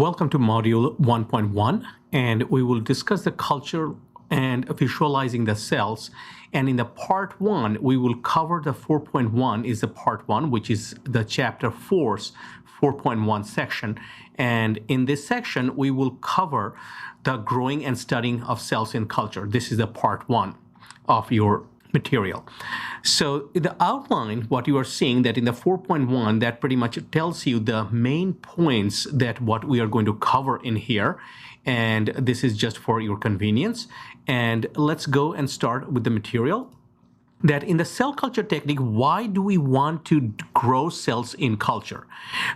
Welcome to Module 1.1, and we will discuss the culture and visualizing the cells. And in the part 1, we will cover the 4.1 is the part 1, which is the chapter 4's 4.1 section. And in this section, we will cover the growing and studying of cells in culture. This is the part 1 of your material. So the outline, what you are seeing that in the 4.1, that pretty much tells you the main points that what we are going to cover in here. And this is just for your convenience. And let's go and start with the material. That in the cell culture technique, why do we want to grow cells in culture?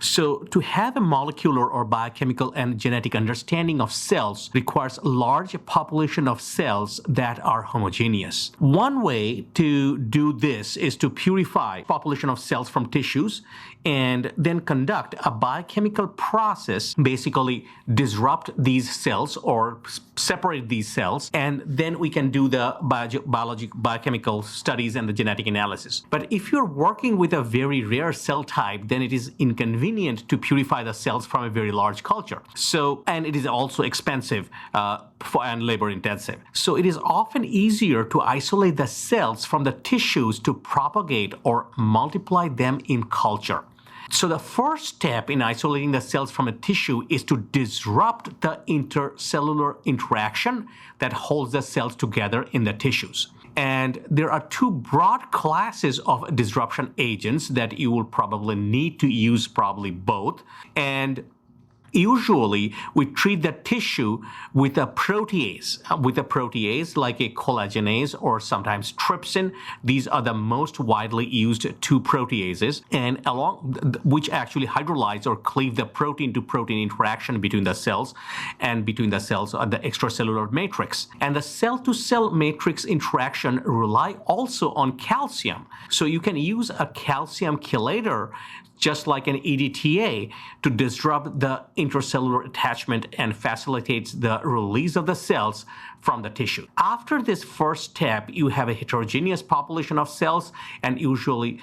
So to have a molecular or biochemical and genetic understanding of cells requires a large population of cells that are homogeneous. One way to do this is to purify population of cells from tissues and then conduct a biochemical process, basically disrupt these cells or separate these cells, and then we can do the biochemical studies and the genetic analysis. But if you're working with a very rare cell type, then it is inconvenient to purify the cells from a very large culture. So, and it is also expensive and labor intensive. So it is often easier to isolate the cells from the tissues to propagate or multiply them in culture. So the first step in isolating the cells from a tissue is to disrupt the intercellular interaction that holds the cells together in the tissues. And there are two broad classes of disruption agents that you will probably need to use, probably both. And usually, we treat the tissue with a protease, like a collagenase or sometimes trypsin. These are the most widely used two proteases, and which actually hydrolyze or cleave the protein-to-protein interaction between the cells and between the cells of the extracellular matrix. And the cell-to-cell matrix interaction rely also on calcium. So you can use a calcium chelator just like an EDTA, to disrupt the intercellular attachment and facilitates the release of the cells from the tissue. After this first step, you have a heterogeneous population of cells, and usually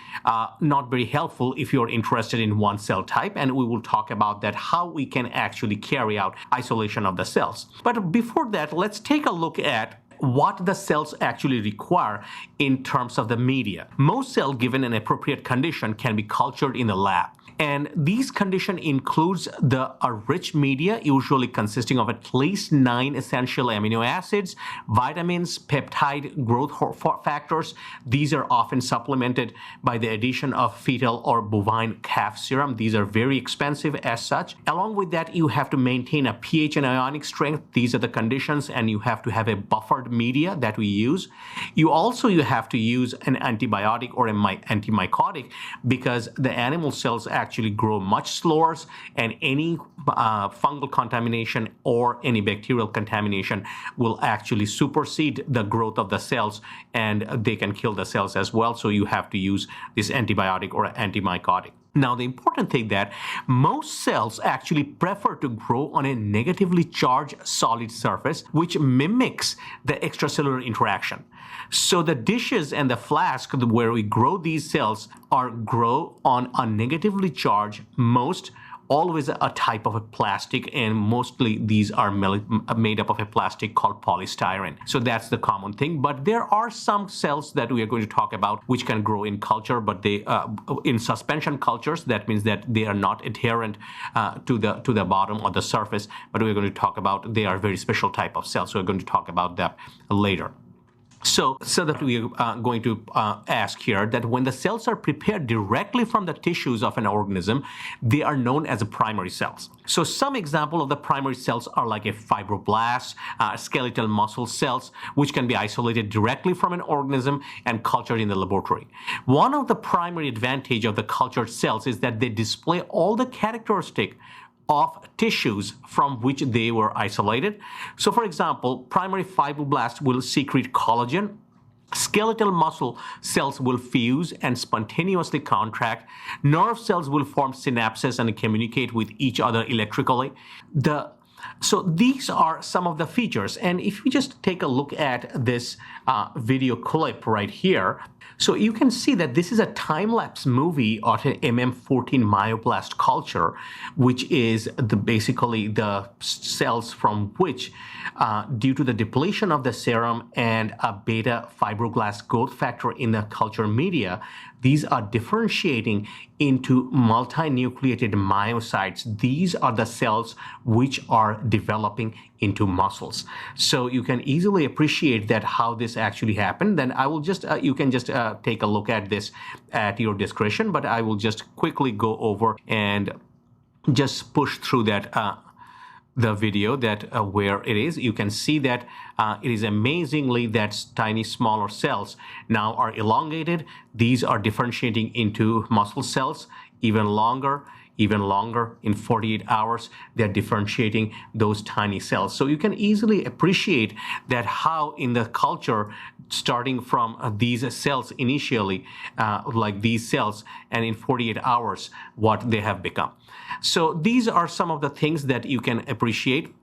not very helpful if you're interested in one cell type, and we will talk about that, how we can actually carry out isolation of the cells. But before that, let's take a look at what the cells actually require in terms of the media. Most cells, given an appropriate condition, can be cultured in the lab. And these conditions includes a rich media, usually consisting of at least 9 essential amino acids, vitamins, peptide, growth factors. These are often supplemented by the addition of fetal or bovine calf serum. These are very expensive as such. Along with that, you have to maintain a pH and ionic strength. These are the conditions, and you have to have a buffered media that we use. You have to use an antibiotic or an antimycotic, because the animal cells actually grow much slower, and any fungal contamination or any bacterial contamination will actually supersede the growth of the cells, and they can kill the cells as well. So you have to use this antibiotic or antimycotic. Now, the important thing that most cells actually prefer to grow on a negatively charged solid surface, which mimics the extracellular interaction. So the dishes and the flask where we grow these cells grow on a negatively charged, always a type of a plastic, and mostly these are made up of a plastic called polystyrene. So that's the common thing. But there are some cells that we are going to talk about which can grow in culture, but they in suspension cultures. That means that they are not adherent to the bottom or the surface. But we're going to talk about they are very special type of cells. So we're going to talk about that later. So that we are going to ask here that when the cells are prepared directly from the tissues of an organism, they are known as primary cells. So some example of the primary cells are like a fibroblast, skeletal muscle cells, which can be isolated directly from an organism and cultured in the laboratory. One of the primary advantage of the cultured cells is that they display all the characteristics of tissues from which they were isolated. So for example, primary fibroblasts will secrete collagen, skeletal muscle cells will fuse and spontaneously contract, nerve cells will form synapses and communicate with each other electrically. So these are some of the features, and if we just take a look at this video clip right here, So you can see that this is a time-lapse movie of an MM14 myoblast culture, which is basically the cells from which, due to the depletion of the serum and a beta fibroblast growth factor in the culture media, these are differentiating into multinucleated myocytes. These are the cells which are developing into muscles. So you can easily appreciate that how this actually happened. Then I will just, you can just take a look at this at your discretion, but I will just quickly go over and just push through that the video that where it is. You can see that it is amazingly that tiny smaller cells now are elongated. These are differentiating into muscle cells even longer in 48 hours. They're differentiating those tiny cells. So you can easily appreciate that how in the culture, starting from these cells initially, like these cells, and in 48 hours, what they have become. So these are some of the things that you can appreciate.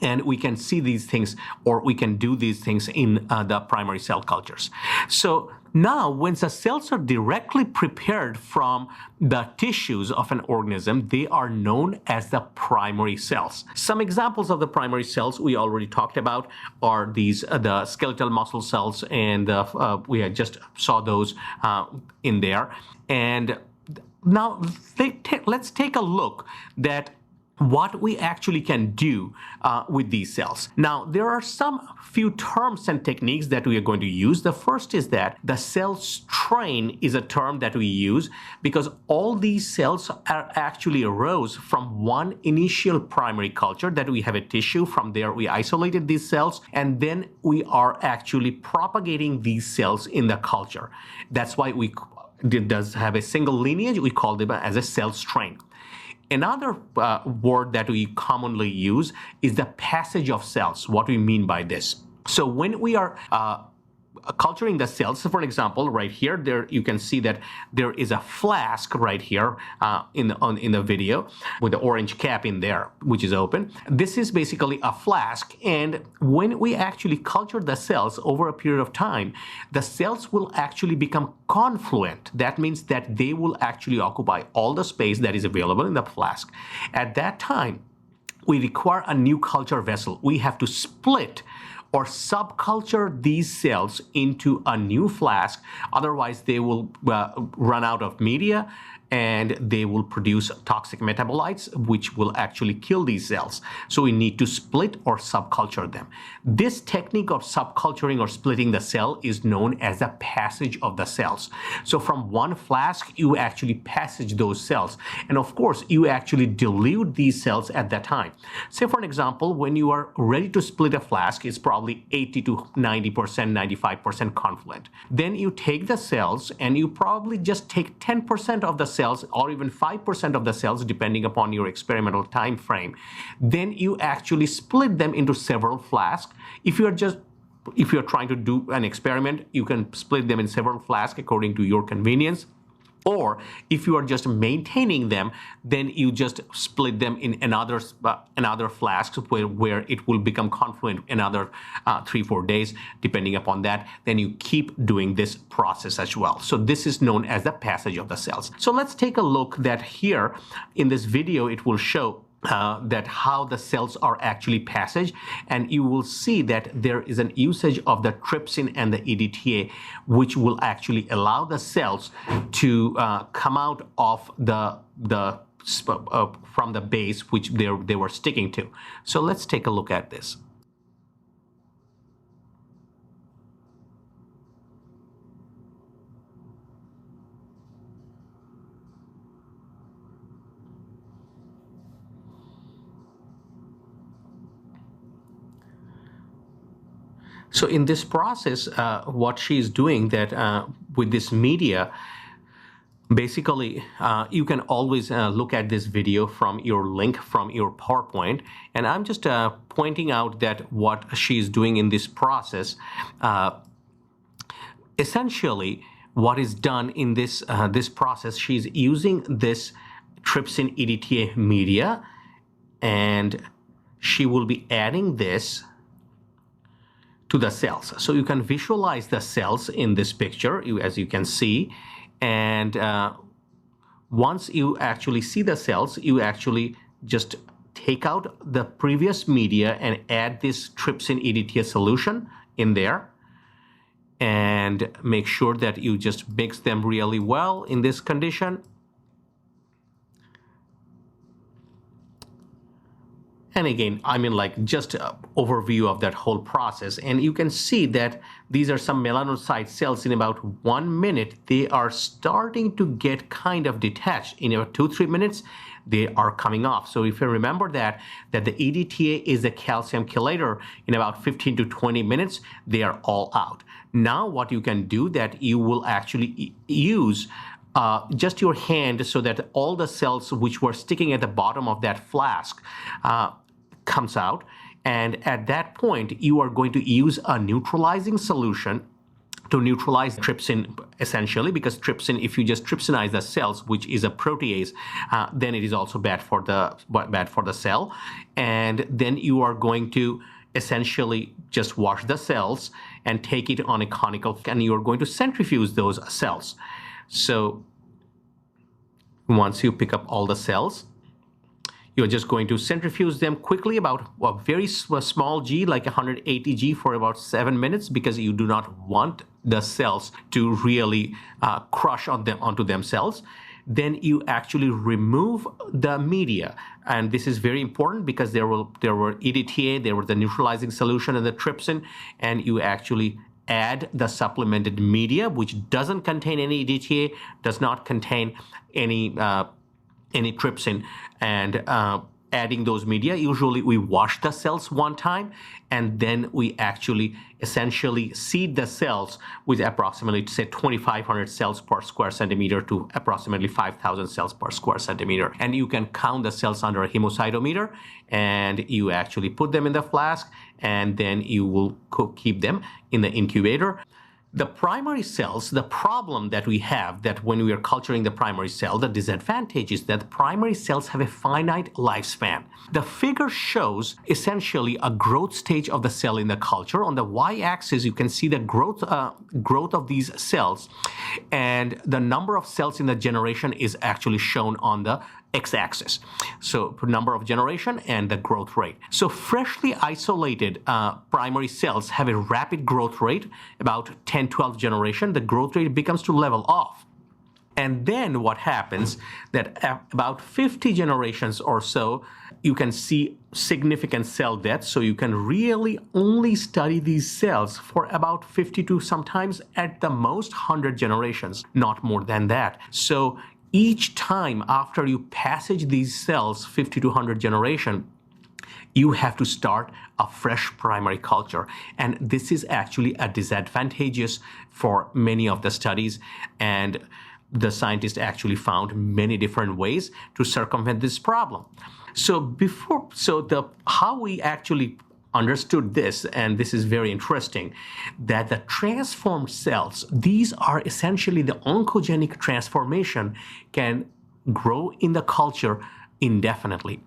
And we can see these things, or we can do these things in the primary cell cultures. So now, when the cells are directly prepared from the tissues of an organism, they are known as the primary cells. Some examples of the primary cells we already talked about are these, the skeletal muscle cells, and we had just saw those in there. And now let's take a look that what we actually can do with these cells. Now, there are some few terms and techniques that we are going to use. The first is that the cell strain is a term that we use because all these cells are actually arose from one initial primary culture that we have a tissue. From there, we isolated these cells, and then we are actually propagating these cells in the culture. That's why it does have a single lineage. We call them as a cell strain. Another word that we commonly use is the passage of cells. What do we mean by this? So when we are culturing the cells, so for example, right here, there you can see that there is a flask right here in the video with the orange cap in there, which is open. This is basically a flask, and when we actually culture the cells over a period of time, the cells will actually become confluent. That means that they will actually occupy all the space that is available in the flask. At that time, we require a new culture vessel. We have to split or subculture these cells into a new flask. Otherwise, they will run out of media and they will produce toxic metabolites, which will actually kill these cells. So we need to split or subculture them. This technique of subculturing or splitting the cell is known as the passage of the cells. So from one flask, you actually passage those cells. And of course, you actually dilute these cells at that time. Say for an example, when you are ready to split a flask, it's probably 80 to 90%, 95% confluent. Then you take the cells and you probably just take 10% of the cells or even 5% of the cells, depending upon your experimental time frame. Then you actually split them into several flasks. If you're trying to do an experiment, you can split them in several flasks according to your convenience. Or if you are just maintaining them, then you just split them in another flask where it will become confluent another 3-4 days, depending upon that. Then you keep doing this process as well. So this is known as the passage of the cells. So let's take a look that here in this video, it will show that how the cells are actually passaged, and you will see that there is an usage of the trypsin and the EDTA, which will actually allow the cells to come out of from the base which they were sticking to. So let's take a look at this. So in this process, what she's doing that with this media, basically, you can always look at this video from your link from your PowerPoint. And I'm just pointing out that what she's doing in this process, essentially what is done in this, this process, she's using this trypsin EDTA media, and she will be adding this to the cells. So you can visualize the cells in this picture, as you can see. And once you actually see the cells, you actually just take out the previous media and add this trypsin EDTA solution in there. And make sure that you just mix them really well in this condition. And again, I mean, like, just an overview of that whole process. And you can see that these are some melanocyte cells. In about 1 minute, they are starting to get kind of detached. In about 2-3 minutes, they are coming off. So if you remember that the EDTA is a calcium chelator, in about 15 to 20 minutes, they are all out. Now what you can do, that you will actually use just your hand, so that all the cells which were sticking at the bottom of that flask comes out. And at that point, you are going to use a neutralizing solution to neutralize trypsin, essentially, because trypsin, if you just trypsinize the cells, which is a protease, then it is also bad for the cell. And then you are going to essentially just wash the cells and take it on a conical, and you are going to centrifuge those cells. So once you pick up all the cells, you're just going to centrifuge them quickly, about a very small G, like 180 G, for about 7 minutes, because you do not want the cells to really crush onto themselves. Then you actually remove the media. And this is very important, because there were EDTA, there were the neutralizing solution and the trypsin, and you actually add the supplemented media, which doesn't contain any EDTA, does not contain any trypsin, and adding those media, usually we wash the cells one time, and then we actually essentially seed the cells with approximately, say, 2,500 cells per square centimeter to approximately 5,000 cells per square centimeter. And you can count the cells under a hemocytometer, and you actually put them in the flask, and then you will keep them in the incubator. The primary cells, the problem that we have, that when we are culturing the primary cell, the disadvantage is that the primary cells have a finite lifespan. The figure shows essentially a growth stage of the cell in the culture. On the y-axis, you can see the growth of these cells, and the number of cells in the generation is actually shown on the x-axis. So number of generation and the growth rate. So freshly isolated primary cells have a rapid growth rate, about 10-12 generation. The growth rate becomes to level off. And then what happens, that about 50 generations or so, you can see significant cell death. So you can really only study these cells for about 50 to sometimes at the most 100 generations, not more than that. So each time after you passage these cells, 50 to 100 generation, you have to start a fresh primary culture. And this is actually a disadvantageous for many of the studies. And the scientists actually found many different ways to circumvent this problem. So how we actually understood this, and this is very interesting, that the transformed cells, these are essentially the oncogenic transformation, can grow in the culture indefinitely.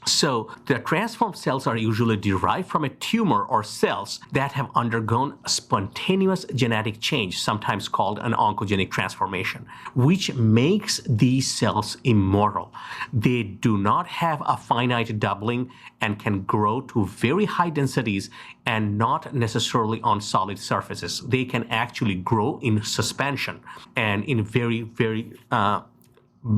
So the transformed cells are usually derived from a tumor or cells that have undergone a spontaneous genetic change, sometimes called an oncogenic transformation, which makes these cells immortal. They do not have a finite doubling and can grow to very high densities and not necessarily on solid surfaces. They can actually grow in suspension and in very, very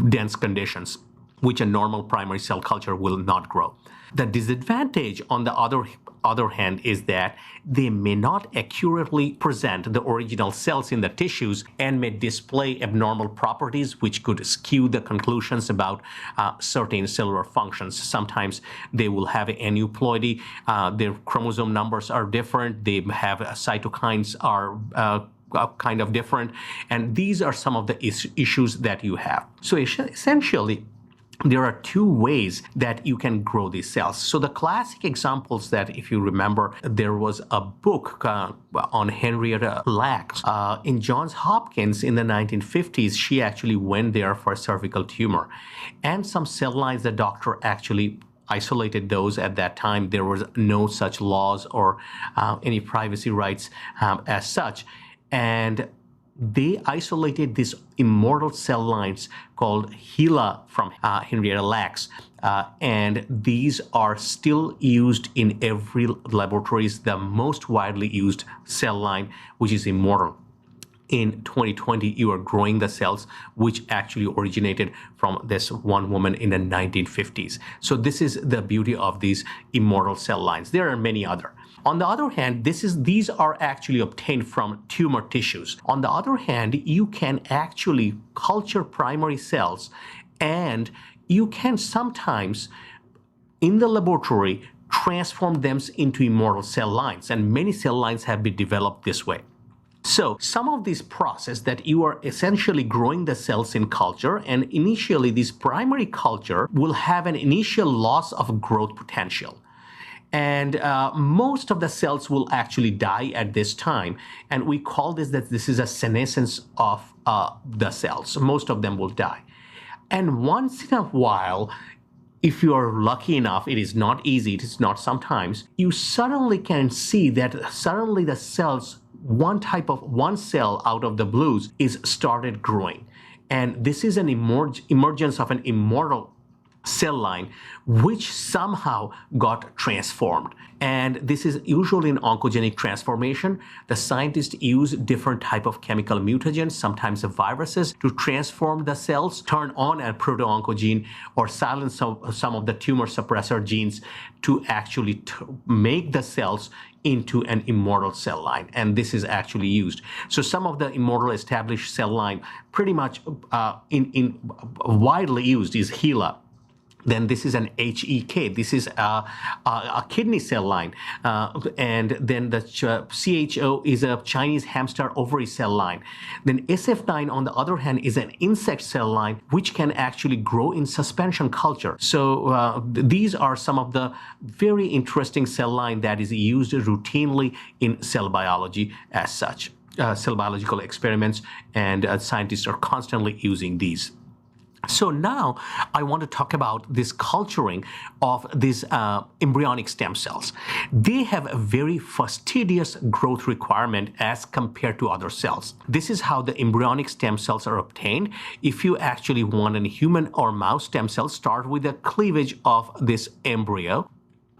dense conditions, which a normal primary cell culture will not grow. The disadvantage, on the other hand, is that they may not accurately present the original cells in the tissues and may display abnormal properties which could skew the conclusions about certain cellular functions. Sometimes they will have aneuploidy, their chromosome numbers are different, they have cytokines are kind of different, and these are some of the issues that you have. So essentially, there are two ways that you can grow these cells. So the classic examples that, if you remember, there was a book on Henrietta Lacks in Johns Hopkins in the 1950s. She actually went there for a cervical tumor. And some cell lines the doctor actually isolated those at that time. There was no such laws or any privacy rights as such. And they isolated these immortal cell lines called HeLa from Henrietta Lacks. And these are still used in every laboratories, the most widely used cell line, which is immortal. In 2020, you are growing the cells, which actually originated from this one woman in the 1950s. So this is the beauty of these immortal cell lines. There are many other. On the other hand, these are actually obtained from tumor tissues. On the other hand, you can actually culture primary cells, and you can sometimes, in the laboratory, transform them into immortal cell lines, and many cell lines have been developed this way. So some of these process that you are essentially growing the cells in culture, and initially this primary culture will have an initial loss of growth potential. And most of the cells will actually die at this time. And we call this is a senescence of the cells. Most of them will die. And once in a while, if you are lucky enough, it is not easy, it is not sometimes, you suddenly can see that suddenly the cells, one cell out of the blues is started growing. And this is an emergence of an immortal cell line which somehow got transformed. And this is usually an oncogenic transformation. The scientists use different type of chemical mutagens, sometimes the viruses, to transform the cells, turn on a proto-oncogene or silence some of the tumor suppressor genes to actually make the cells into an immortal cell line. And this is actually used. So some of the immortal established cell line pretty much widely used is HeLa. Then this is an HEK. This is a kidney cell line. And then the CHO is a Chinese hamster ovary cell line. Then SF9, on the other hand, is an insect cell line, which can actually grow in suspension culture. So these are some of the very interesting cell line that is used routinely in cell biology as such. Cell biological experiments, and scientists are constantly using these. So now I want to talk about this culturing of these embryonic stem cells. They have a very fastidious growth requirement as compared to other cells. This is how the embryonic stem cells are obtained. If you actually want a human or mouse stem cell, start with the cleavage of this embryo,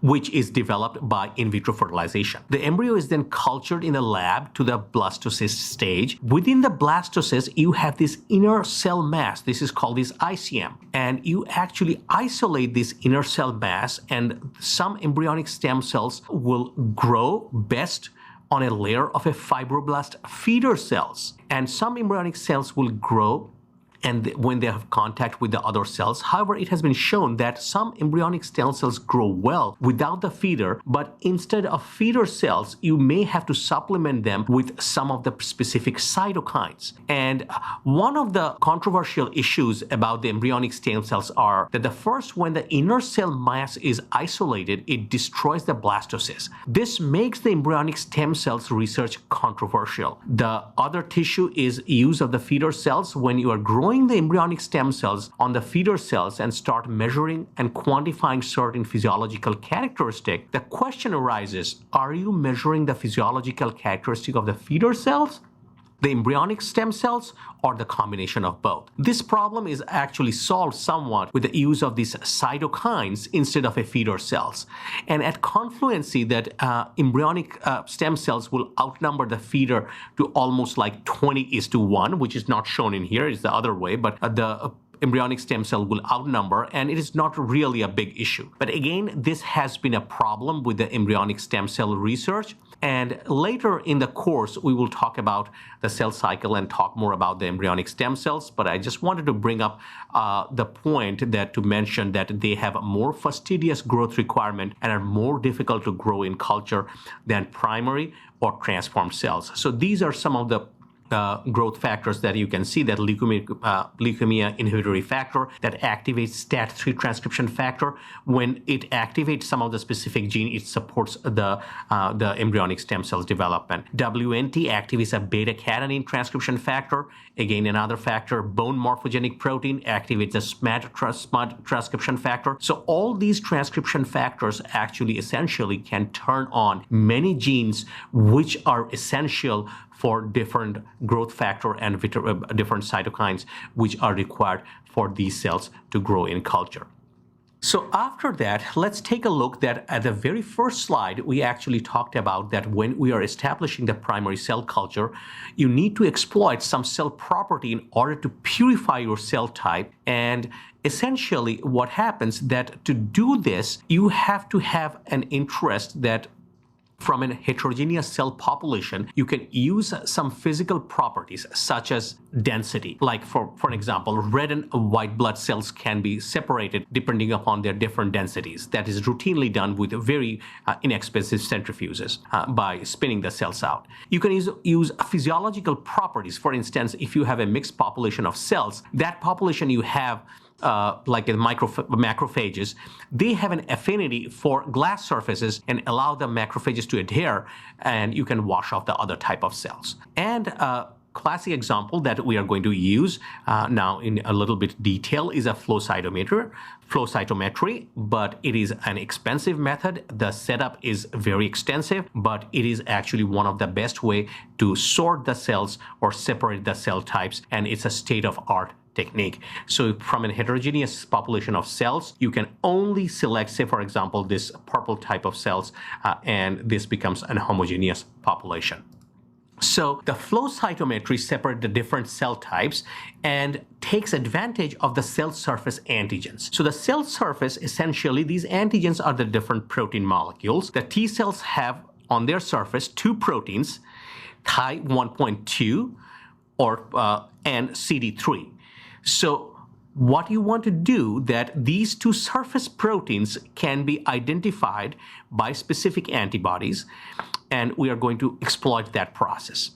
which is developed by in vitro fertilization. The embryo is then cultured in a lab to the blastocyst stage. Within the blastocyst, you have this inner cell mass. This is called this ICM. And you actually isolate this inner cell mass, and some embryonic stem cells will grow best on a layer of a fibroblast feeder cells. And some embryonic cells will grow and when they have contact with the other cells. However, it has been shown that some embryonic stem cells grow well without the feeder, but instead of feeder cells, you may have to supplement them with some of the specific cytokines. And one of the controversial issues about the embryonic stem cells are that when the inner cell mass is isolated, it destroys the blastocyst. This makes the embryonic stem cells research controversial. The other tissue is use of the feeder cells. When you are growing the embryonic stem cells on the feeder cells and start measuring and quantifying certain physiological characteristics, the question arises, are you measuring the physiological characteristic of the feeder cells, the embryonic stem cells, or the combination of both? This problem is actually solved somewhat with the use of these cytokines instead of a feeder cells. And at confluency, that embryonic stem cells will outnumber the feeder to almost like 20:1, which is not shown in here, it's the other way, but the embryonic stem cell will outnumber, and it is not really a big issue. But again, this has been a problem with the embryonic stem cell research. And later in the course, we will talk about the cell cycle and talk more about the embryonic stem cells. But I just wanted to bring up the point that to mention that they have a more fastidious growth requirement and are more difficult to grow in culture than primary or transformed cells. So these are some of the growth factors that you can see, that leukemia inhibitory factor that activates STAT3 transcription factor. When it activates some of the specific gene, it supports the embryonic stem cells development. WNT activates a beta-catenin transcription factor, again another factor. Bone morphogenic protein activates the SMAD transcription factor. So all these transcription factors actually essentially can turn on many genes which are essential for different growth factor and different cytokines which are required for these cells to grow in culture. So after that, let's take a look that at the very first slide, we actually talked about that when we are establishing the primary cell culture, you need to exploit some cell property in order to purify your cell type. And essentially what happens that to do this, you have to have an interest that from a heterogeneous cell population, you can use some physical properties such as density. Like for example, red and white blood cells can be separated depending upon their different densities. That is routinely done with very inexpensive centrifuges by spinning the cells out. You can use physiological properties. For instance, if you have a mixed population of cells, that population you have like in macrophages, they have an affinity for glass surfaces and allow the macrophages to adhere, and you can wash off the other type of cells. And a classic example that we are going to use now in a little bit detail is a flow cytometry, but it is an expensive method. The setup is very extensive, but it is actually one of the best way to sort the cells or separate the cell types, and it's a state-of-art technique. So from a heterogeneous population of cells, you can only select, say for example, this purple type of cells, and this becomes an homogeneous population. So the flow cytometry separates the different cell types and takes advantage of the cell surface antigens. So the cell surface, essentially, these antigens are the different protein molecules. The T cells have on their surface two proteins, Thi 1.2 and CD3. So what you want to do that these two surface proteins can be identified by specific antibodies, and we are going to exploit that process.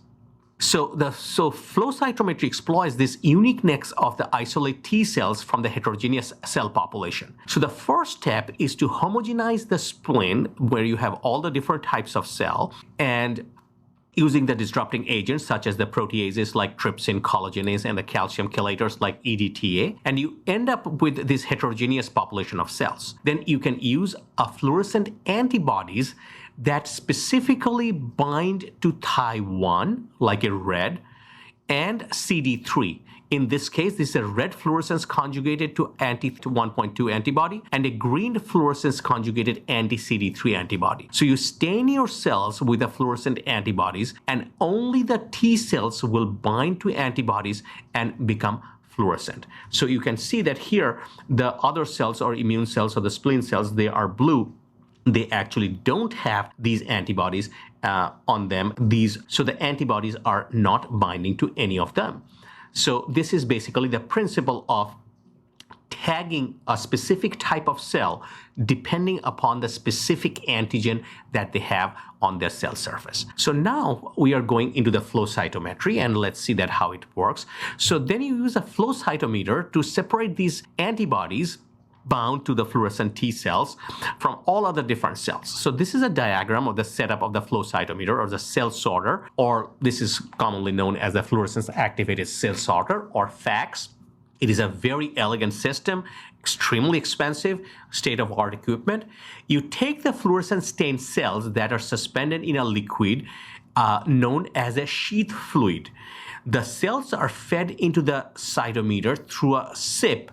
So flow cytometry exploits this uniqueness of the isolate T cells from the heterogeneous cell population. So the first step is to homogenize the spleen where you have all the different types of cell, and using the disrupting agents such as the proteases like trypsin, collagenase, and the calcium chelators like EDTA, and you end up with this heterogeneous population of cells. Then you can use a fluorescent antibodies that specifically bind to Thi1, like a red, and CD3. In this case, this is a red fluorescence conjugated to anti-1.2 antibody and a green fluorescence conjugated anti-CD3 antibody. So you stain your cells with the fluorescent antibodies, and only the T cells will bind to antibodies and become fluorescent. So you can see that here, the other cells or immune cells or the spleen cells, they are blue. They actually don't have these antibodies on them. So the antibodies are not binding to any of them. So this is basically the principle of tagging a specific type of cell depending upon the specific antigen that they have on their cell surface. So now we are going into the flow cytometry, and let's see that how it works. So then you use a flow cytometer to separate these antibodies bound to the fluorescent T cells from all other different cells. So this is a diagram of the setup of the flow cytometer or the cell sorter, or this is commonly known as the fluorescence activated cell sorter or FACS. It is a very elegant system, extremely expensive, state-of-art equipment. You take the fluorescent stained cells that are suspended in a liquid known as a sheath fluid. The cells are fed into the cytometer through a sip,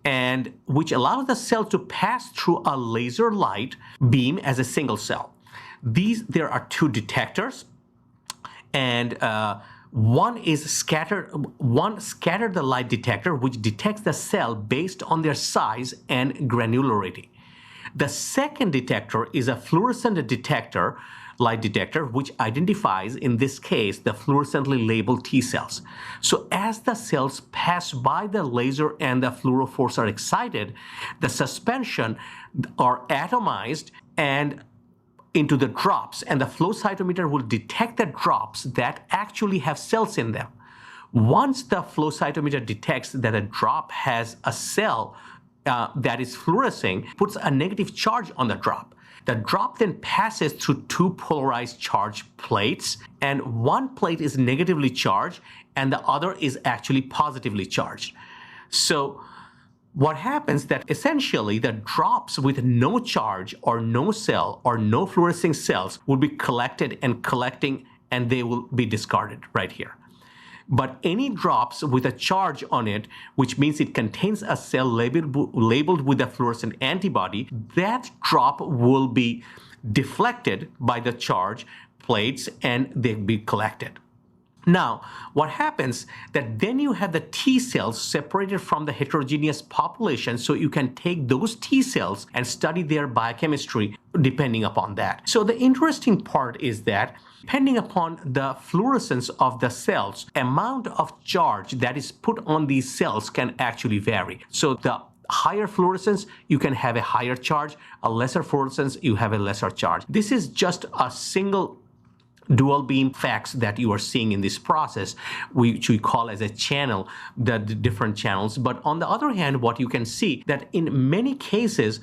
and which allows the cell to pass through a laser light beam as a single cell. There are two detectors, and one scatter the light detector, which detects the cell based on their size and granularity. The second detector is a fluorescent detector, light detector, which identifies, in this case, the fluorescently labeled T cells. So as the cells pass by the laser and the fluorophores are excited, the suspension are atomized and into the drops, and the flow cytometer will detect the drops that actually have cells in them. Once the flow cytometer detects that a drop has a cell that is fluorescing, puts a negative charge on the drop. The drop then passes through two polarized charge plates, and one plate is negatively charged and the other is actually positively charged. So what happens that essentially the drops with no charge or no cell or no fluorescing cells will be collected and collecting, and they will be discarded right here. But any drops with a charge on it, which means it contains a cell labeled with a fluorescent antibody, that drop will be deflected by the charge plates and they'll be collected. Now, what happens that then you have the T cells separated from the heterogeneous population, so you can take those T cells and study their biochemistry depending upon that. So the interesting part is that depending upon the fluorescence of the cells, amount of charge that is put on these cells can actually vary. So the higher fluorescence, you can have a higher charge. A lesser fluorescence, you have a lesser charge. This is just a single dual beam facts that you are seeing in this process, which we call as a channel, the different channels. But on the other hand, what you can see that in many cases,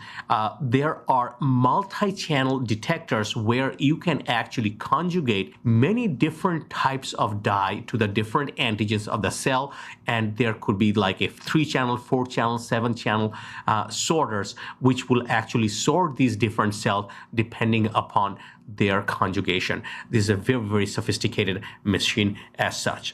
there are multi-channel detectors where you can actually conjugate many different types of dye to the different antigens of the cell. And there could be like a 3-channel, 4-channel, 7-channel sorters, which will actually sort these different cells depending upon their conjugation. This is a very, very sophisticated machine as such.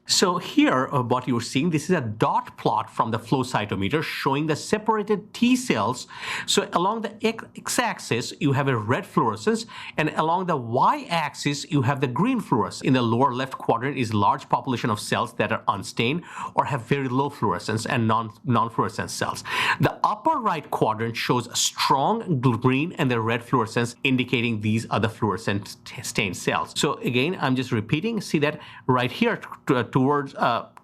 So here, what you're seeing, this is a dot plot from the flow cytometer showing the separated T cells. So along the x-axis, you have a red fluorescence, and along the y-axis, you have the green fluorescence. In the lower left quadrant is large population of cells that are unstained or have very low fluorescence and non-fluorescent cells. The upper right quadrant shows strong green and the red fluorescence, indicating these are the fluorescent stained cells. So again, I'm just repeating, see that right here, towards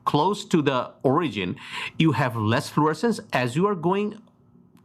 close to the origin, you have less fluorescence. As you are going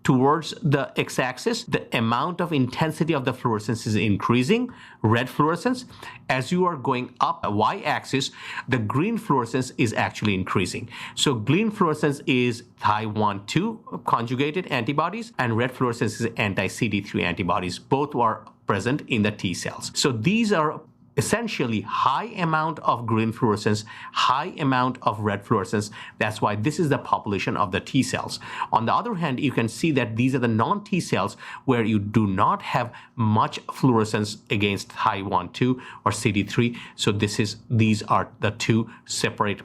towards the x-axis, the amount of intensity of the fluorescence is increasing, red fluorescence. As you are going up the y-axis, the green fluorescence is actually increasing. So green fluorescence is Thi1-2 conjugated antibodies, and red fluorescence is anti-CD3 antibodies. Both are present in the T cells. So these are essentially high amount of green fluorescence, high amount of red fluorescence. That's why this is the population of the T cells. On the other hand, you can see that these are the non-T cells where you do not have much fluorescence against Thi1-2 or CD3. So these are the two separate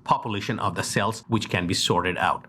population of the cells which can be sorted out.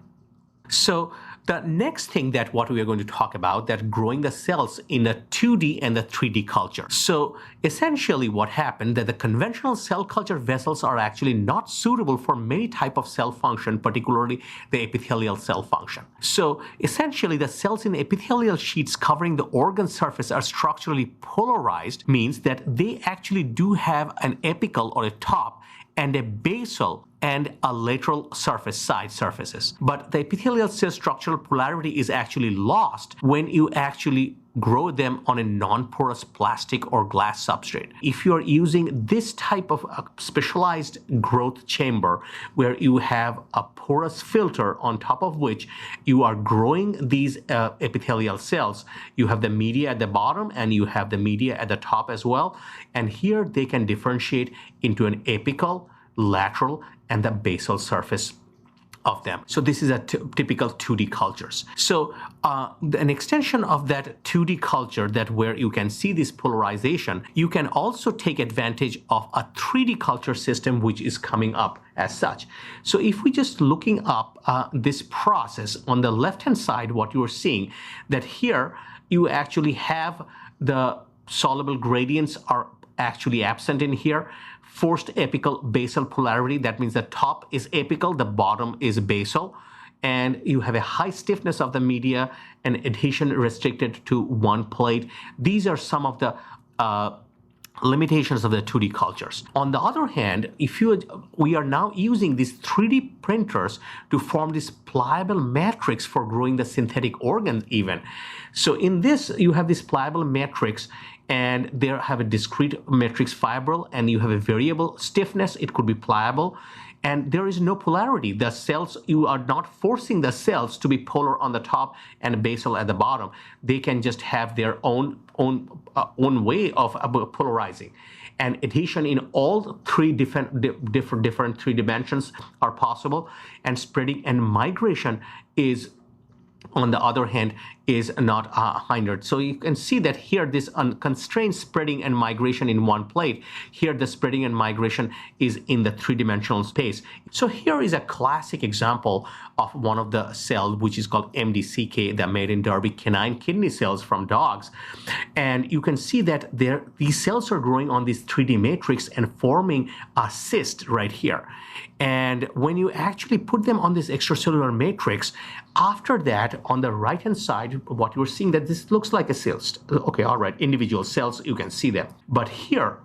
So the next thing that what we are going to talk about, that growing the cells in the 2D and the 3D culture. So essentially what happened that the conventional cell culture vessels are actually not suitable for many type of cell function, particularly the epithelial cell function. So essentially the cells in the epithelial sheets covering the organ surface are structurally polarized, means that they actually do have an apical or a top and a basal and a lateral surface, side surfaces. But the epithelial cell structural polarity is actually lost when you actually grow them on a non-porous plastic or glass substrate. If you're using this type of specialized growth chamber where you have a porous filter on top of which you are growing these epithelial cells, you have the media at the bottom and you have the media at the top as well. And here they can differentiate into an apical, lateral, and the basal surface of them. So this is a typical 2D cultures. So an extension of that 2D culture, that where you can see this polarization, you can also take advantage of a 3D culture system which is coming up as such. So if we just looking up this process on the left hand side, what you are seeing that here you actually have the soluble gradients are actually absent in here. Forced apical basal polarity, that means the top is apical, the bottom is basal, and you have a high stiffness of the media and adhesion restricted to one plate. These are some of the limitations of the 2D cultures. On the other hand, we are now using these 3D printers to form this pliable matrix for growing the synthetic organs even. So in this, you have this pliable matrix, and there have a discrete matrix fibril, and you have a variable stiffness. It could be pliable, and there is no polarity. The cells, you are not forcing the cells to be polar on the top and basal at the bottom. They can just have their own way of polarizing. And adhesion in all three different three dimensions are possible, and spreading and migration is, on the other hand, is not hindered. So you can see that here this unconstrained spreading and migration in one plate. Here the spreading and migration is in the three-dimensional space. So here is a classic example of one of the cells, which is called MDCK, the made in Derby canine kidney cells from dogs. And you can see that these cells are growing on this 3D matrix and forming a cyst right here. And when you actually put them on this extracellular matrix, after that, on the right-hand side, what you're seeing, that this looks like a cyst. Okay, all right, individual cells, you can see that. But here,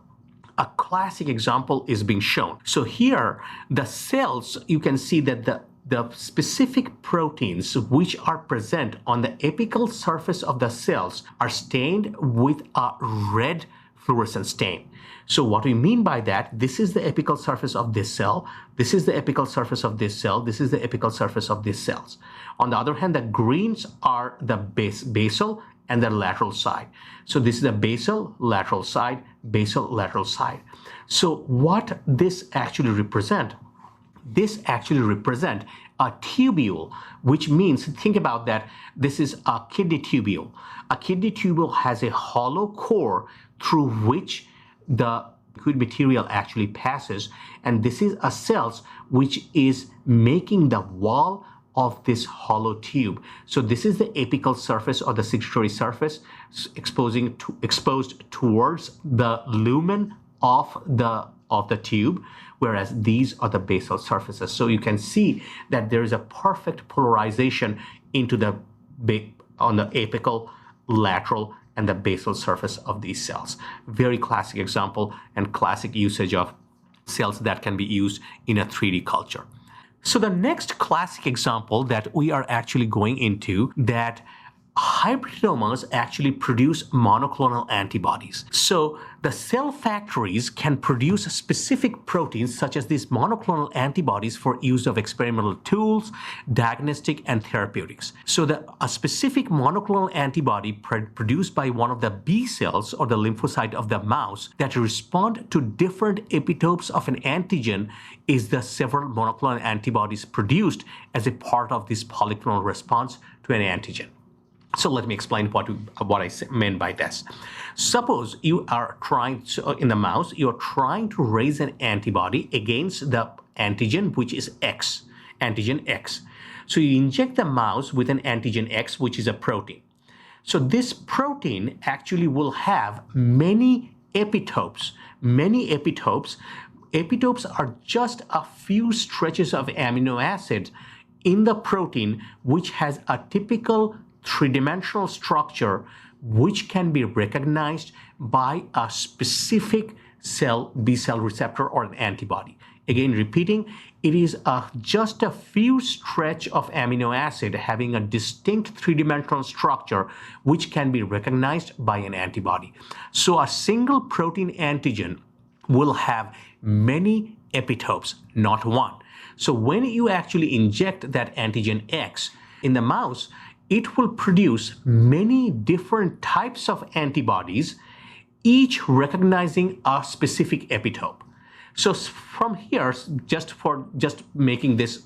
a classic example is being shown. So here, the cells, you can see that the specific proteins which are present on the apical surface of the cells are stained with a red fluorescent stain. So what we mean by that, this is the apical surface of this cell, this is the apical surface of this cell, this is the apical surface of these cells. On the other hand, the greens are the basal and the lateral side. So this is the basal, lateral side, basal, lateral side. So what this actually represent? This actually represent a tubule, which means, think about that, this is a kidney tubule. A kidney tubule has a hollow core through which the liquid material actually passes, and this is a cells which is making the wall of this hollow tube. So this is the apical surface or the secretory surface exposed towards the lumen of the tube, whereas these are the basal surfaces. So you can see that there is a perfect polarization into on the apical, lateral, and the basal surface of these cells. Very classic example and classic usage of cells that can be used in a 3D culture. So the next classic example that we are actually going into, that hybridomas actually produce monoclonal antibodies. So the cell factories can produce specific proteins such as these monoclonal antibodies for use of experimental tools, diagnostic, and therapeutics. So a specific monoclonal antibody produced by one of the B cells or the lymphocyte of the mouse that respond to different epitopes of an antigen is the several monoclonal antibodies produced as a part of this polyclonal response to an antigen. So let me explain what I meant by this. Suppose you are trying to, in the mouse, you are trying to raise an antibody against the antigen, which is X, antigen X. So you inject the mouse with an antigen X, which is a protein. So this protein actually will have many epitopes. Many epitopes. Epitopes are just a few stretches of amino acids in the protein, which has a typical three-dimensional structure which can be recognized by a specific cell, B cell receptor or an antibody. Again, repeating, it is just a few stretch of amino acid having a distinct three-dimensional structure which can be recognized by an antibody. So a single protein antigen will have many epitopes, not one. So when you actually inject that antigen X in the mouse, it will produce many different types of antibodies, each recognizing a specific epitope. So from here, just making this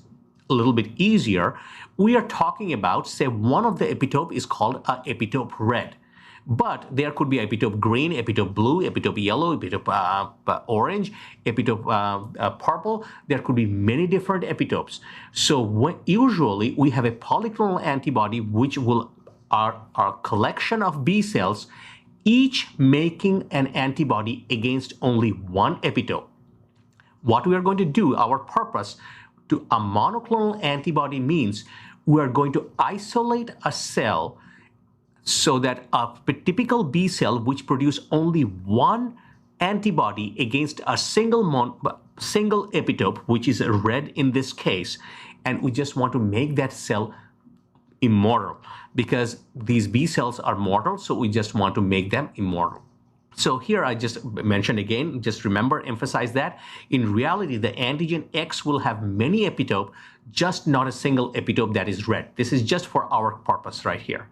a little bit easier, we are talking about, say, one of the epitope is called a epitope red. But there could be epitope green, epitope blue, epitope yellow, epitope orange, epitope purple. There could be many different epitopes. So usually we have a polyclonal antibody which are a collection of B cells, each making an antibody against only one epitope. What we are going to do, our purpose to a monoclonal antibody means we are going to isolate a cell so that a typical B cell which produce only one antibody against a single epitope, which is red in this case, and we just want to make that cell immortal because these B cells are mortal, so we just want to make them immortal. So here I just mentioned again, just remember, emphasize that in reality, the antigen X will have many epitope, just not a single epitope that is red. This is just for our purpose right here.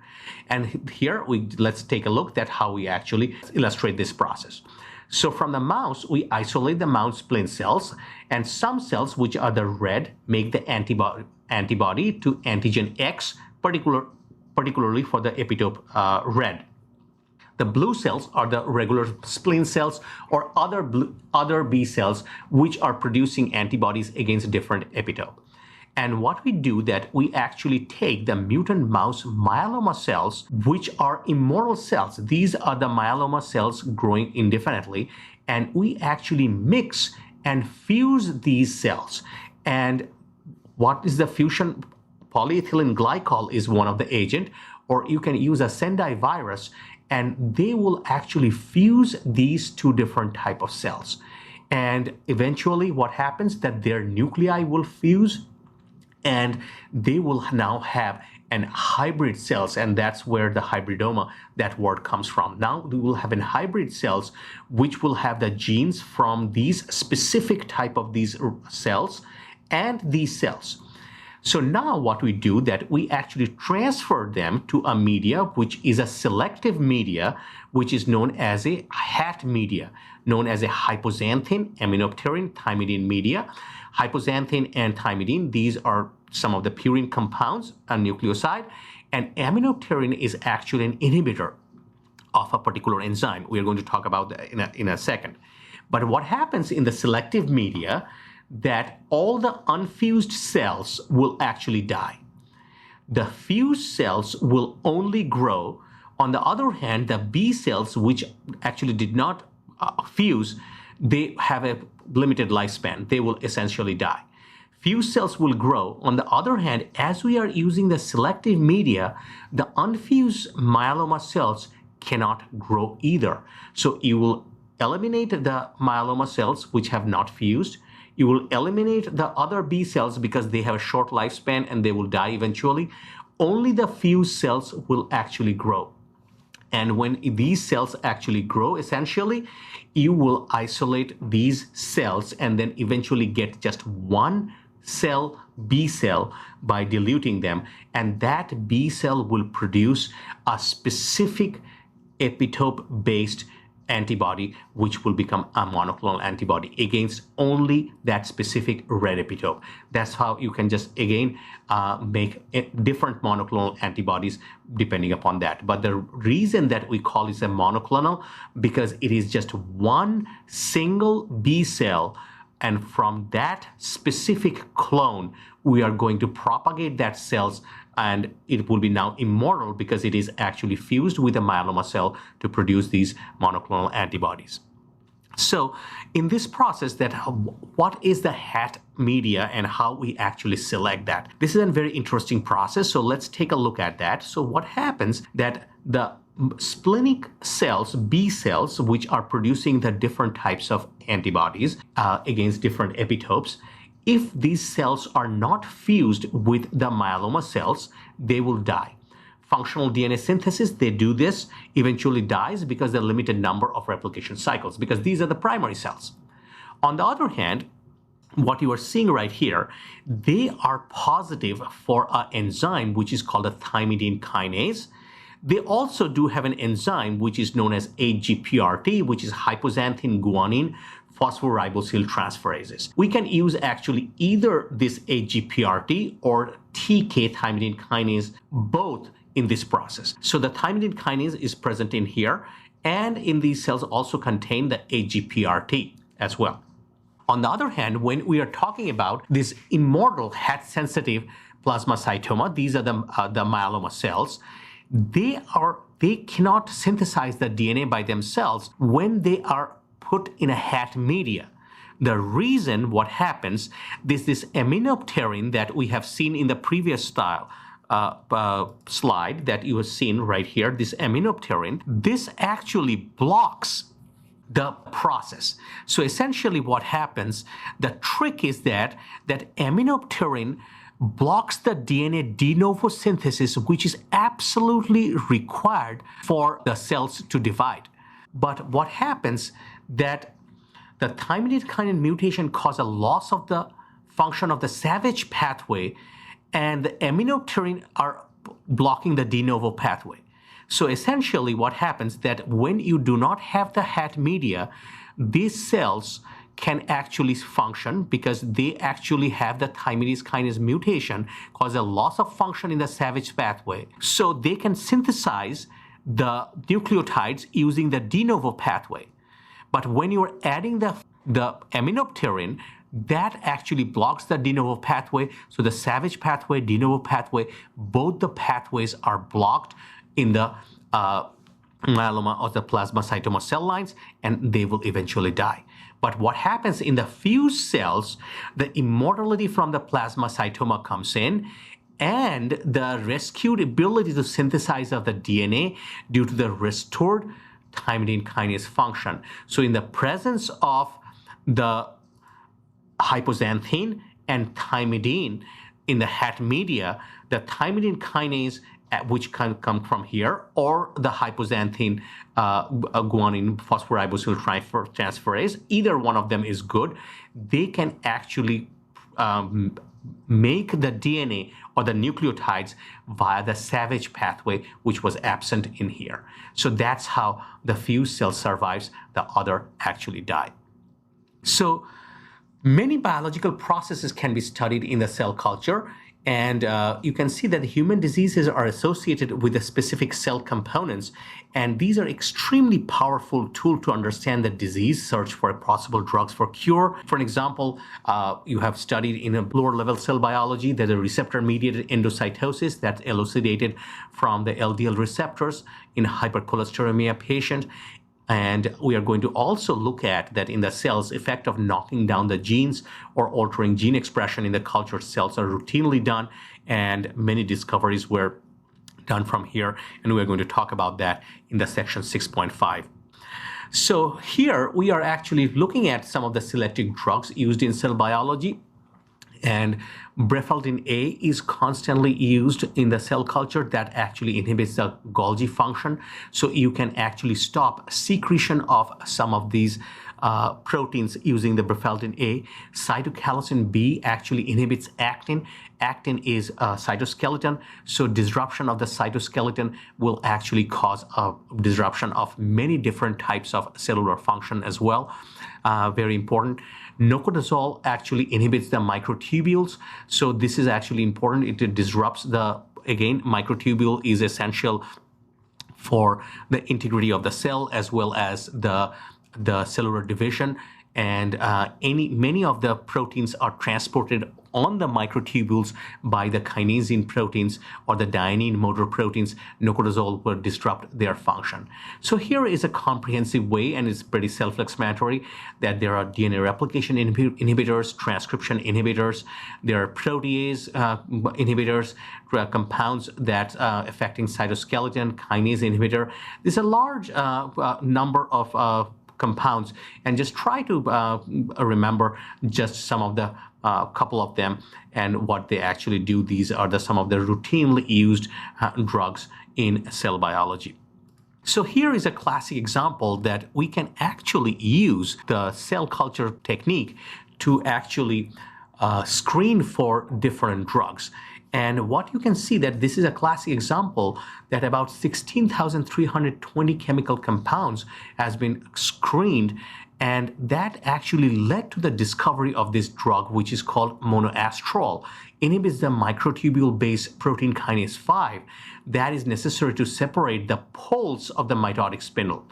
And here let's take a look at how we actually illustrate this process. So from the mouse, we isolate the mouse spleen cells, and some cells, which are the red, make the antibody to antigen X, particularly for the epitope red. The blue cells are the regular spleen cells or other B cells which are producing antibodies against different epitope. And what we do that we actually take the mutant mouse myeloma cells, which are immortal cells. These are the myeloma cells growing indefinitely, and we actually mix and fuse these cells. And what is the fusion? Polyethylene glycol is one of the agent, or you can use a Sendai virus, and they will actually fuse these two different type of cells. And eventually what happens that their nuclei will fuse and they will now have an hybrid cells, and that's where the hybridoma, that word comes from. Now we will have an hybrid cells which will have the genes from these specific type of these cells and these cells. So now what we do that we actually transfer them to a media which is a selective media, which is known as a HAT media, known as a hypoxanthine aminopterin thymidine media. Hypoxanthine and thymidine, these are some of the purine compounds, a nucleoside, and aminopterin is actually an inhibitor of a particular enzyme. We are going to talk about that in a second. But what happens in the selective media, that all the unfused cells will actually die. The fused cells will only grow. On the other hand, the B cells, which actually did not fuse, they have a limited lifespan. They will essentially die. Fused cells will grow. On the other hand, as we are using the selective media, the unfused myeloma cells cannot grow either. So you will eliminate the myeloma cells which have not fused. You will eliminate the other B cells because they have a short lifespan and they will die eventually. Only the fused cells will actually grow. And when these cells actually grow, essentially, you will isolate these cells and then eventually get just one cell, B cell, by diluting them. And that B cell will produce a specific epitope-based antibody, which will become a monoclonal antibody against only that specific red epitope. That's how you can just, again, make different monoclonal antibodies depending upon that. But the reason that we call it a monoclonal, because it is just one single B cell, and from that specific clone, we are going to propagate that cells, and it will be now immortal because it is actually fused with a myeloma cell to produce these monoclonal antibodies. So in this process, what is the HAT media and how we actually select that? This is a very interesting process. So let's take a look at that. So what happens that the splenic cells, B cells, which are producing the different types of antibodies against different epitopes, if these cells are not fused with the myeloma cells, they will die. Functional DNA synthesis, they do this, eventually dies because the limited number of replication cycles, because these are the primary cells. On the other hand, what you are seeing right here, they are positive for an enzyme which is called a thymidine kinase. They also do have an enzyme which is known as HGPRT, which is hypoxanthine guanine phosphoribosyl transferases. We can use actually either this HGPRT or TK thymidine kinase, both in this process. So the thymidine kinase is present in here, and in these cells also contain the HGPRT as well. On the other hand, when we are talking about this immortal HAT-sensitive plasmacytoma, these are the myeloma cells, they cannot synthesize the DNA by themselves when they are put in a HAT media. The reason what happens is this aminopterin that we have seen in the previous slide that you have seen right here, this aminopterin, this actually blocks the process. So essentially what happens, the trick is that aminopterin blocks the DNA de novo synthesis, which is absolutely required for the cells to divide. But what happens that the thymidine kinase mutation causes a loss of the function of the SAVAGE pathway, and the aminopterin are blocking the de novo pathway. So essentially what happens that when you do not have the HAT media, these cells can actually function because they actually have the thymidine kinase mutation, cause a loss of function in the SAVAGE pathway. So they can synthesize the nucleotides using the de novo pathway. But when you're adding the aminopterin, that actually blocks the de novo pathway. So the SAVAGE pathway, de novo pathway, both the pathways are blocked in the myeloma or the plasmacytoma cell lines, and they will eventually die. But what happens in the fused cells, the immortality from the plasmacytoma comes in, and the rescued ability to synthesize of the DNA due to the restored thymidine kinase function. So in the presence of the hypoxanthine and thymidine in the HAT media, the thymidine kinase, which can come from here, or the hypoxanthine guanine phosphoribosyl transferase, either one of them is good. They can actually make the DNA or the nucleotides via the SAVAGE pathway, which was absent in here. So that's how the fused cell survives, the other actually die. So many biological processes can be studied in the cell culture, and you can see that human diseases are associated with the specific cell components, and these are extremely powerful tool to understand the disease, search for possible drugs for cure. For an example, you have studied in a lower level cell biology that a receptor-mediated endocytosis that's elucidated from the LDL receptors in hypercholesterolemia patient. And we are going to also look at that in the cells, effect of knocking down the genes or altering gene expression in the cultured cells are routinely done, and many discoveries were done from here, and we're going to talk about that in the section 6.5. So here we are actually looking at some of the selective drugs used in cell biology, and brefaldin A is constantly used in the cell culture that actually inhibits the Golgi function. So you can actually stop secretion of some of these proteins using the brefaldin A. Cytochalasin B actually inhibits actin. Actin is a cytoskeleton, so disruption of the cytoskeleton will actually cause a disruption of many different types of cellular function as well. Very important. Nocodazole actually inhibits the microtubules, so this is actually important. It disrupts microtubule is essential for the integrity of the cell as well as the cellular division, and many of the proteins are transported on the microtubules by the kinesin proteins or the dynein motor proteins. Nocodazole will disrupt their function. So here is a comprehensive way, and it's pretty self-explanatory, that there are DNA replication inhibitors, transcription inhibitors, there are protease inhibitors, compounds that affecting cytoskeleton, kinase inhibitor. There's a large number of compounds, and just try to remember just some of the couple of them and what they actually do. These are some of the routinely used drugs in cell biology. So here is a classic example that we can actually use the cell culture technique to actually screen for different drugs. And what you can see that this is a classic example that about 16,320 chemical compounds has been screened, and that actually led to the discovery of this drug, which is called monoastrol. Inhibits the microtubule-based protein kinase 5 that is necessary to separate the poles of the mitotic spindle.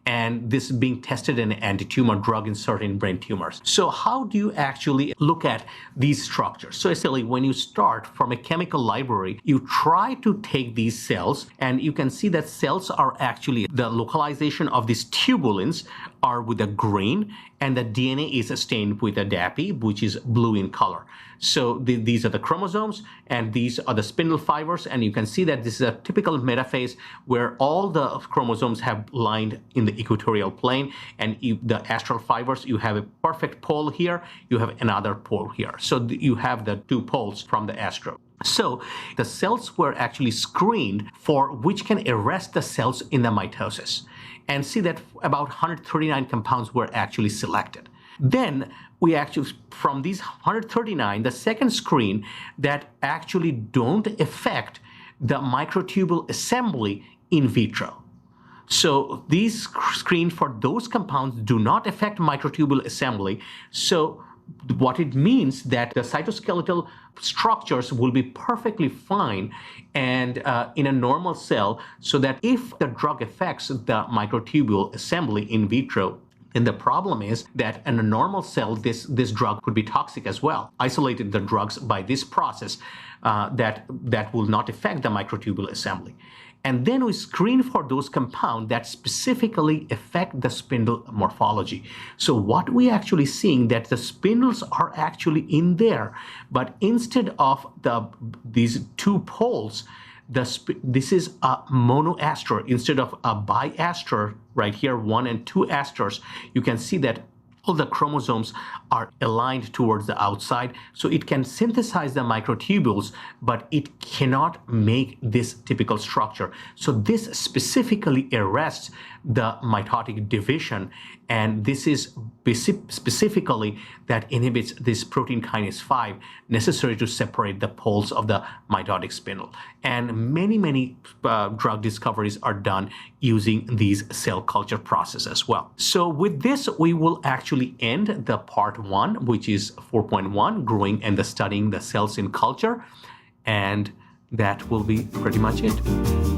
And this is being tested in an anti-tumor drug in certain brain tumors. So how do you actually look at these structures? So essentially, when you start from a chemical library, you try to take these cells, and you can see that cells are actually, the localization of these tubulins are with a green, and the DNA is stained with a DAPI, which is blue in color. So these are the chromosomes, and these are the spindle fibers. And you can see that this is a typical metaphase where all the chromosomes have lined in the equatorial plane, and the astral fibers, you have a perfect pole here, you have another pole here. So you have the two poles from the astro. So the cells were actually screened for which can arrest the cells in the mitosis, and see that about 139 compounds were actually selected. Then we actually, from these 139, the second screen that actually don't affect the microtubule assembly in vitro. So these screen for those compounds do not affect microtubule assembly. So what it means that the cytoskeletal structures will be perfectly fine and in a normal cell, so that if the drug affects the microtubule assembly in vitro, and the problem is that in a normal cell, this drug could be toxic as well. Isolated the drugs by this process that will not affect the microtubule assembly. And then we screen for those compounds that specifically affect the spindle morphology. So what we actually seeing that the spindles are actually in there, but instead of these two poles, this is a monoaster instead of a biaster. Right here, 1 and 2 asters. You can see that all the chromosomes are aligned towards the outside, so it can synthesize the microtubules, but it cannot make this typical structure. So this specifically arrests the mitotic division, and this is specifically that inhibits this protein kinase 5 necessary to separate the poles of the mitotic spindle. And many drug discoveries are done using these cell culture processes as well. So with this, we will actually end the part 1, which is 4.1, growing and studying the cells in culture, and that will be pretty much it.